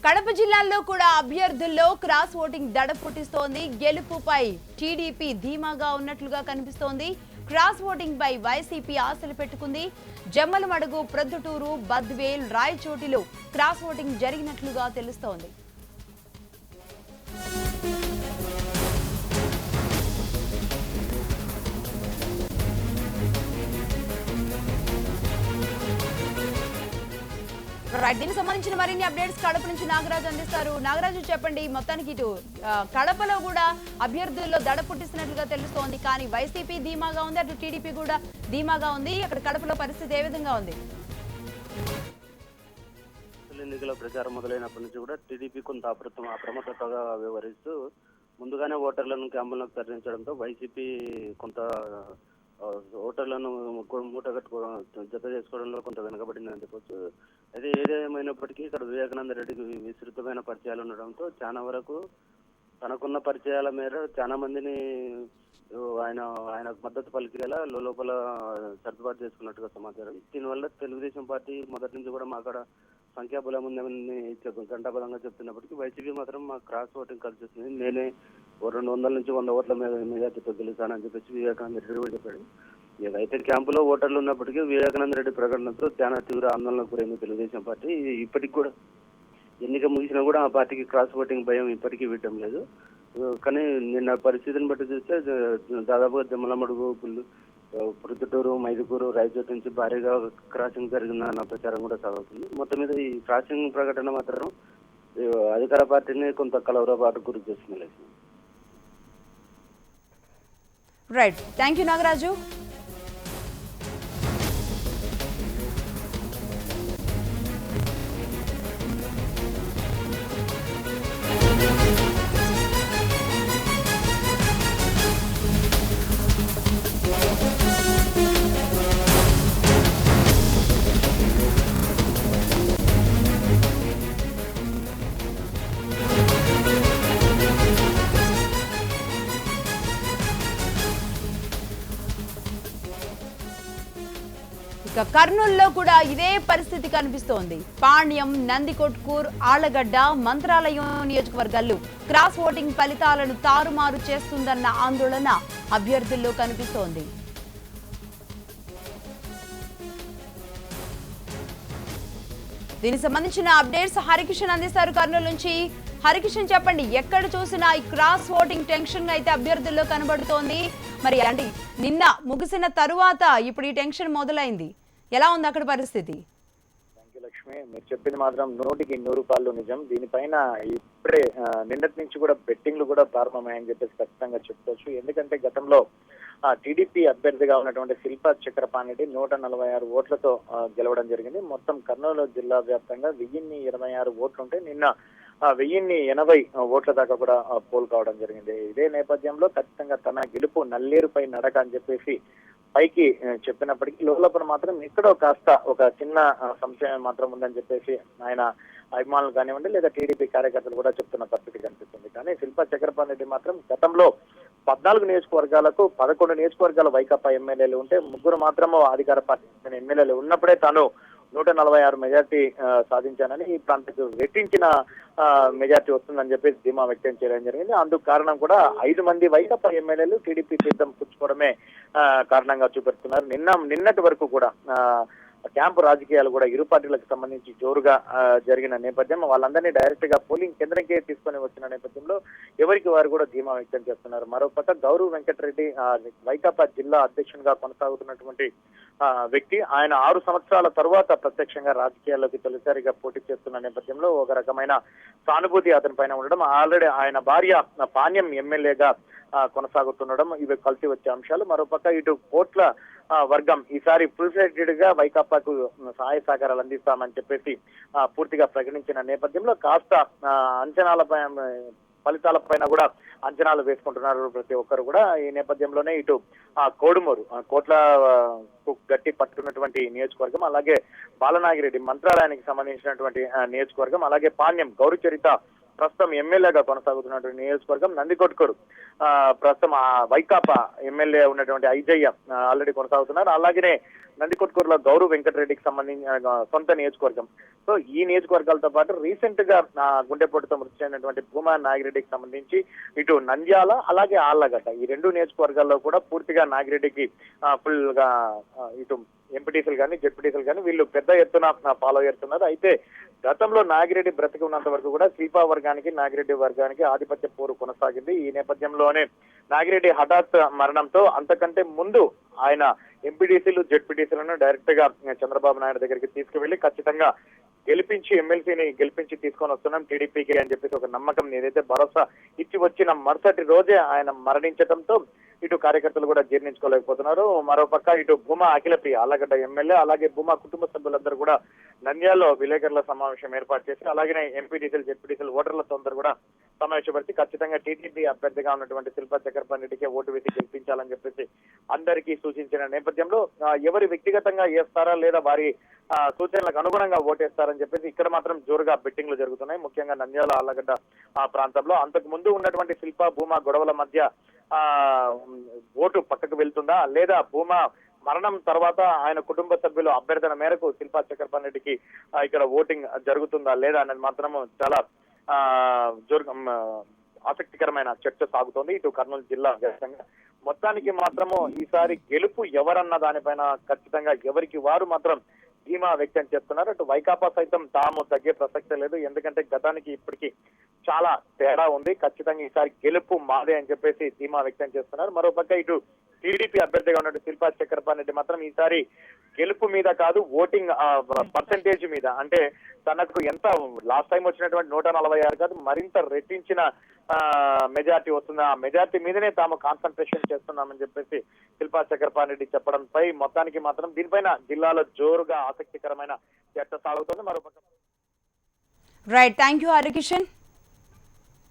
కడప జిల్లాలో కూడా అభ్యర్థుల్లో cross voting దడ పుట్టిస్తోంది. గెలుపుపై టీడీపీ ధీమాగా ఉన్నట్లుగా కనిపిస్తోంది. క్రాస్ ఓటింగ్ పై వైసీపీ ఆశలు పెట్టుకుంది. జమ్మలమడుగు, ప్రొద్దుటూరు, బద్వేల్, రాయచోటిలో క్రాస్ ఓటింగ్ జరిగినట్లుగా తెలుస్తోంది. దీనికి సంబంధించిన మరిన్ని అప్డేట్స్ కడప నుంచి నాగరాజు అందిస్తారు. నాగరాజు, చెప్పండి. మొత్తానికి ఇటు కడపలో కూడా అభ్యర్థుల్లో దడ పుట్టిస్తున్నట్లుగా తెలుస్తోంది. కానీ వైసీపీ ధీమాగా ఉంది, అటు టీడీపీ కూడా ధీమాగా ఉంది. అక్కడ కడపలో పరిస్థితి ఏ విధంగా ఉంది? ఎన్నికల ప్రచారం మొదలైనప్పటి నుంచి కూడా టీడీపీ కొంత అప్రమత్తతగా వ్యవహరిస్తూ ముందుగానే ఓటర్లను క్యాంపులకు తరలించడంతో వైసీపీ కొంత ఓటర్లను జత చేసుకోవడంలో కొంత వెనుకబడిందని చెప్పొచ్చు. అయితే ఏదేమైనప్పటికీ ఇక్కడ వివేకానంద రెడ్డికి విస్తృతమైన పరిచయాలు ఉండడంతో చాలా వరకు తనకున్న పరిచయాల మేర చాలా మందిని ఆయన మద్దతు పలికేలా లోపల సర్దుబాటు చేసుకున్నట్టుగా సమాచారం. దీనివల్ల తెలుగుదేశం పార్టీ మొదటి నుంచి కూడా మా అక్కడ సంఖ్యాబలం ఉందని గంటాబలంగా చెప్తున్నప్పటికీ వైసీపీ మాత్రం మా క్రాస్ ఓటింగ్ కలిసి వస్తుంది, నేనే 200 నుంచి 100 ఓట్ల మెజార్టీతో గెలుస్తానని చెప్పేసి వివేకానంద రెడ్డి కూడా చెప్పాడు. ఏదైతే క్యాంపులో ఓటర్లు ఉన్నప్పటికీ వివేకానంద రెడ్డి ప్రకటనతో చాలా తీవ్ర ఆందోళనకు గురైంది తెలుగుదేశం పార్టీ. ఇప్పటికి కూడా ఎన్నిక ముగిసినా కూడా ఆ పార్టీకి క్రాస్ ఓటింగ్ భయం ఇప్పటికీ వీడటం లేదు. కానీ నిన్న పరిస్థితిని బట్టి చూస్తే దాదాపుగా జమ్మలమడుగు, ప్రొద్దుటూరు, మైదుకూరు, రాయచోటి నుంచి భారీగా క్రాసింగ్ జరిగిందన్న ప్రచారం కూడా సాగుతుంది. మొత్తం మీద ఈ క్రాసింగ్ ప్రకటన మాత్రం అధికార పార్టీని కొంత కలవరపాటు గురి చేస్తుంది. Right, thank you Nagaraju. కర్నూలులో కూడా ఇదే పరిస్థితి కనిపిస్తోంది. పాణ్యం, నందికొట్కూర్, ఆళ్లగడ్డ, మంత్రాలయం నియోజకవర్గాల్లో క్రాస్ ఓటింగ్ ఫలితాలను తారుమారు చేస్తుందన్న ఆందోళన అభ్యర్థుల్లో కనిపిస్తోంది. దీనికి సంబంధించిన అప్డేట్స్ హరికిషన్ అందిస్తారు కర్నూలు నుంచి. హరికిషన్, చెప్పండి. ఎక్కడ చూసినా ఈ క్రాస్ ఓటింగ్ టెన్షన్ అయితే అభ్యర్థుల్లో కనబడుతోంది. మరి అంటే నిన్న ముగిసిన తరువాత ఇప్పుడు ఈ టెన్షన్ మొదలైంది. ఎలా ఉంది అక్కడ పరిస్థితి? లక్ష్మి, మీరు చెప్పింది మాత్రం 100కి 100 నిజం. దీనిపైన ఇప్పుడే నిన్నటి నుంచి కూడా బెట్టింగ్లు కూడా ప్రారంభమయ్యాయని చెప్పేసి ఖచ్చితంగా చెప్పుకోవచ్చు. ఎందుకంటే గతంలో టీడీపీ అభ్యర్థిగా ఉన్నటువంటి శిల్పా చక్రపాణి 146 ఓట్లతో గెలవడం జరిగింది. మొత్తం కర్నూలు జిల్లా వ్యాప్తంగా 1026 ఓట్లుంటే నిన్న 1080 ఓట్ల దాకా కూడా పోల్ కావడం జరిగింది. ఇదే నేపథ్యంలో ఖచ్చితంగా తన గెలుపు నల్లేరుపై నడక అని చెప్పేసి పైకి చెప్పినప్పటికీ లోపల మాత్రం ఎక్కడో కాస్త ఒక చిన్న సంశయం మాత్రం ఉందని చెప్పేసి ఆయన అభిమానులు కానివ్వండి లేదా టీడీపీ కార్యకర్తలు కూడా చెప్తున్న పరిస్థితి కనిపిస్తుంది. కానీ శిల్పా చక్రపాణి రెడ్డి మాత్రం గతంలో 14 నియోజకవర్గాలకు 11 నియోజకవర్గాల వైకాపా ఎమ్మెల్యేలు ఉంటే 3 మాత్రము అధికార పార్టీ ఎమ్మెల్యేలు ఉన్నప్పుడే తాను 146 మెజార్టీ సాధించానని ఈ ప్రాంతానికి రెట్టించిన మెజార్టీ వస్తుందని చెప్పేసి ధీమా వ్యక్తం చేయడం జరిగింది. అందుకు కారణం కూడా 5 మంది వైకాపా ఎమ్మెల్యేలు టీడీపీ తీర్థం పుచ్చుకోవడమే కారణంగా చూపెడుతున్నారు. నిన్నటి వరకు కూడా క్యాంపు రాజకీయాలు కూడా ఇరు పార్టీలకు సంబంధించి జోరుగా జరిగిన నేపథ్యం, వాళ్ళందరినీ డైరెక్ట్ గా పోలింగ్ కేంద్రంకే తీసుకొని వచ్చిన నేపథ్యంలో ఎవరికి వారు కూడా ధీమా వ్యక్తం చేస్తున్నారు. మరోపక్క గౌరవ్ వెంకటరెడ్డి వైకాపా జిల్లా అధ్యక్షునిగా కొనసాగుతున్నటువంటి వ్యక్తి, ఆయన 6 సంవత్సరాల తరువాత ప్రత్యక్షంగా రాజకీయాల్లోకి తొలిసారిగా పోటీ చేస్తున్న నేపథ్యంలో ఒక రకమైన సానుభూతి అతని పైన ఉండడం, ఆల్రెడీ ఆయన భార్య పాణ్యం ఎమ్మెల్యేగా కొనసాగుతుండడం, ఇవి కలిసి వచ్చే అంశాలు. మరోపక్క ఇటు కోట్ల వర్గం ఈసారి ఫుల్ ఫ్లెడ్జెడ్ గా వైకాపాకు సహాయ సహకారాలు అందిస్తామని చెప్పేసి పూర్తిగా ప్రకటించిన నేపథ్యంలో కాస్త ఫలితాలపైన కూడా అంచనాలు వేసుకుంటున్నారు ప్రతి ఒక్కరు కూడా. ఈ నేపథ్యంలోనే ఇటు కోడుమూరు, కోట్ల గట్టి పట్టుకున్నటువంటి నియోజకవర్గం, అలాగే బాలనాగిరెడ్డి మంత్రాలయానికి సంబంధించినటువంటి నియోజకవర్గం, అలాగే పాణ్యం, గౌరీ చరిత ప్రస్తుతం ఎమ్మెల్యేగా కొనసాగుతున్నటువంటి నియోజకవర్గం నందికొట్కూరు. ప్రస్తుతం వైకాపా ఎమ్మెల్యే ఉన్నటువంటి ఐజయ్య ఆల్రెడీ కొనసాగుతున్నారు. అలాగనే నందికొట్కూరులో గౌరవ్ వెంకటరెడ్డికి సంబంధించిన సొంత నియోజకవర్గం. సో ఈ నియోజకవర్గాలతో పాటు రీసెంట్ గా గుండెపోటుతో మృతి చెందినటువంటి భూమా నాగిరెడ్డికి సంబంధించి ఇటు నంద్యాల అలాగే ఆళ్లగడ్డ ఈ రెండు నియోజకవర్గాల్లో కూడా పూర్తిగా నాగిరెడ్డికి ఫుల్ గా ఇటు ఎంపీటీసీలు కానీ జెడ్పీటీసీలు కానీ వీళ్ళు పెద్ద ఎత్తున ఫాలో అవుతున్నారు. అయితే గతంలో నాగిరెడ్డి బ్రతికి ఉన్నంత వరకు కూడా శిల్పా వర్గానికి నాగిరెడ్డి వర్గానికి ఆధిపత్య పోరు కొనసాగింది. ఈ నేపథ్యంలోనే నాగిరెడ్డి హఠాత్ మరణంతో అంతకంటే ముందు ఆయన ఎంపీటీసీలు జెడ్పీటీసీలను డైరెక్ట్ గా చంద్రబాబు నాయుడు దగ్గరికి తీసుకువెళ్లి ఖచ్చితంగా గెలిపించి ఎమ్మెల్సీని గెలిపించి తీసుకొని వస్తున్నాం టీడీపీకి అని చెప్పేసి ఒక నమ్మకం ఏదైతే భరోసా ఇచ్చి వచ్చిన మరుసటి రోజే ఆయన మరణించడంతో ఇటు కార్యకర్తలు కూడా జీర్ణించుకోలేకపోతున్నారు. మరోపక్క ఇటు భూమా అఖిలప్రియ ఆళ్లగడ్డ ఎమ్మెల్యే అలాగే భూమా కుటుంబ సభ్యులందరూ కూడా నంద్యాలలో విలేకరుల సమావేశం ఏర్పాటు చేసి అలాగే ఎంపీటీసీలు జెడ్పీటీసీలు ఓటర్లతో అందరూ కూడా సమావేశపరిచి ఖచ్చితంగా టీడీపీ అభ్యర్థిగా ఉన్నటువంటి శిల్పా చక్రపాణి రెడ్డికి ఓటు వేసి గెలిపించాలని చెప్పేసి అందరికీ సూచించిన నేపథ్యంలో ఎవరి వ్యక్తిగతంగా వేస్తారా లేదా వారి సూచనలకు అనుగుణంగా ఓటేస్తారని చెప్పేసి ఇక్కడ మాత్రం జోరుగా బెట్టింగ్లు జరుగుతున్నాయి. ముఖ్యంగా నంద్యాల ఆళ్లగడ్డ ప్రాంతంలో అంతకు ముందు ఉన్నటువంటి శిల్పా భూమా గొడవల మధ్య ఓటు పక్కకు వెళ్తుందా లేదా భూమా మరణం తర్వాత ఆయన కుటుంబ సభ్యులు అభ్యర్థన మేరకు శిల్పా చక్రపాణి రెడ్డికి ఇక్కడ ఓటింగ్ జరుగుతుందా లేదా అనేది మాత్రము చాలా ఆసక్తికరమైన చర్చ సాగుతోంది ఇటు కర్నూలు జిల్లా వ్యాప్తంగా. మొత్తానికి మాత్రము ఈసారి గెలుపు ఎవరన్న దానిపైన ఖచ్చితంగా ఎవరికి వారు మాత్రం ధీమా వ్యక్తం చేస్తున్నారు. అటు వైకాపా సైతం తాము తగ్గే ప్రసక్తే లేదు. ఎందుకంటే గతానికి ఇప్పటికీ చాలా తేడా ఉంది. ఖచ్చితంగా ఈసారి గెలుపు మాదే అని చెప్పేసి ధీమా వ్యక్తం చేస్తున్నారు. మరోపక్క ఇటు టీడీపీ అభ్యర్థిగా ఉన్నట్టు శిల్పా చక్రపాణి రెడ్డి మాత్రం ఈసారి గెలుపు మీద కాదు ఓటింగ్ పర్సంటేజ్ మీద, అంటే తనకు ఎంత లాస్ట్ టైం వచ్చినటువంటి 146 కాదు మరింత రెట్టించిన మెజార్టీ వస్తుంది. ఆ మెజార్టీ మీదనే తాము కాన్సన్ట్రేషన్ చేస్తున్నామని చెప్పేసి శిల్పా చక్రపాణి రెడ్డి చెప్పడంపై మొత్తానికి మాత్రం దీనిపైన జిల్లాలో జోరుగా ఆసక్తికరమైన చర్చ సాగుతుంది. మరోపక్క రైట్, థ్యాంక్ యూ హరికిషన్.